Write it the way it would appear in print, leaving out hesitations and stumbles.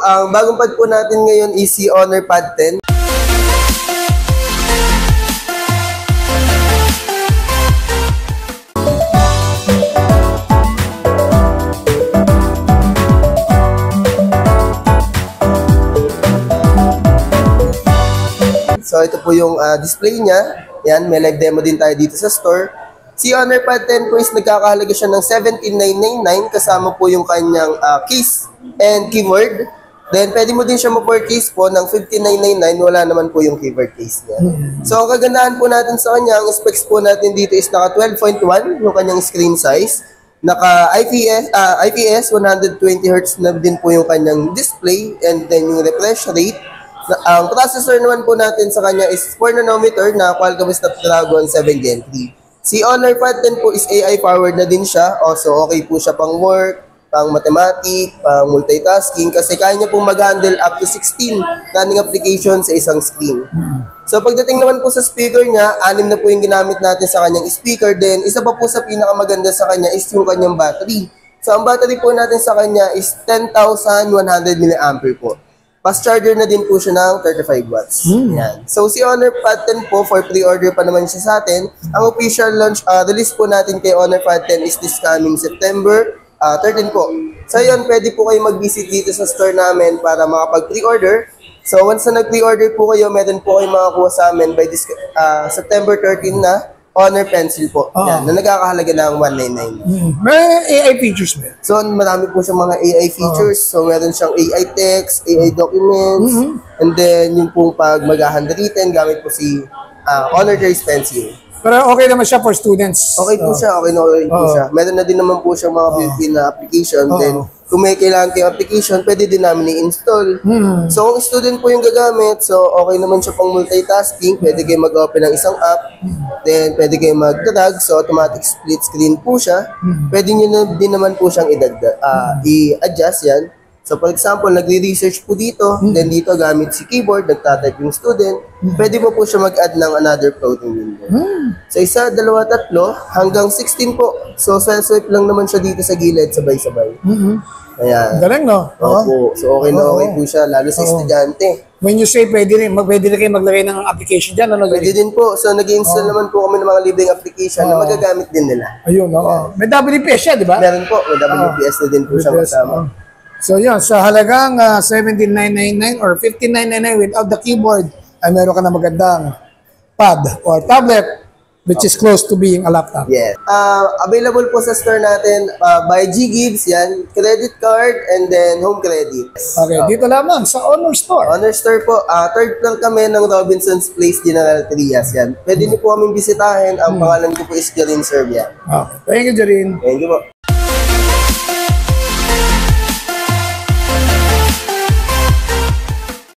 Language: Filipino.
ang bagong pad po natin ngayon is si Honor Pad 10. So ito po yung display niya. Yan, may live demo din tayo dito sa store. Si Honor Pad 10 po is nagkakahalaga siya ng 17,999 kasama po yung kanyang case and keyboard. Then pwede mo din siya ma-pour case po ng 15,999, wala naman po yung keyboard case niya. So ang kagandahan po natin sa kanya, ang specs po natin dito is naka 12.1 yung kanyang screen size. Naka IPS 120Hz na din po yung kanyang display and then yung refresh rate. Ang processor naman po natin sa kanya is 4 nanometer na Qualcomm Snapdragon 7 Gen 3. Si Honor Pad 10 po is AI powered na din siya. Also, okay po siya pang work, pang mathematics, pang multitasking kasi kaya niya pong mag-handle up to 16 running applications sa isang screen. So pagdating naman po sa speaker niya, 6 na po yung ginamit natin sa kanyang speaker. Then isa pa po sa pinakamaganda sa kanya is yung kanyang battery. So ang battery po natin sa kanya is 10,100 mAh po. Fast charger na din po siya ng 35 watts. Yan. So si Honor Pad 10 po, for pre-order pa naman siya sa atin. Ang official launch release po natin kay Honor Pad 10 is this coming September 13 po. So yun, pwede po kayo mag-visit dito sa store namin para makapag-pre-order. So once na nag-pre-order po kayo, meron po kayo makakuha sa amin by this September 13 na Honor Pencil po. Yan, na nagkakahalaga ng 199. May AI features ba? So, marami po siyang mga AI features. So, meron siyang AI text, AI documents, and then yung pong pag mag-handwritten, gamit po si Honor Trace Pencil. Pero okay naman siya for students. Okay po siya, okay po siya. Meron na din naman po siyang mga built-in na application. Then, kung may kailangan kayong application, pwede din namin i-install. So, kung student po yung gagamit, so okay naman siya pang multitasking. Pwede kayo mag-open ng isang app. Then, pwede kayo mag-drag. So, automatic split screen po siya. Pwede nyo na din naman po siyang i-adjust yan. So, for example, nagre-research po dito. Then, dito gamit si keyboard, nagtatype yung student. Pwede mo po siya mag-add ng another floating window. So, 1, 2, 3, hanggang 16 po. So, swipe lang naman siya dito sa gilid, sabay-sabay. Ayan. Galing, no? Opo. So, okay na okay po siya, lalo sa estudyante. When you say pwede rin kayo maglagay ng application dyan, ano? Pwede din po. So, nag-install naman po kami ng mga libreng application na magagamit din nila. Ayun, may WPS siya, di ba? Meron po. May WPS na din po siya kasama. So, yun. Sa halagang 17,999 or 15,999 without the keyboard, ay meron ka na magandang pad or tablet which is close to being a laptop. Yes. Available po sa store natin by G-Gives, yan, credit card, and then home credit. Okay, dito lamang sa Honor Store. Honor Store po, third floor kami ng Robinson's Place, General Trias, yan. Pwede niyo po kaming bisitahin. Ang pangalan ko po is Jarin Serbia. Okay. Thank you, Jarin. Thank you po.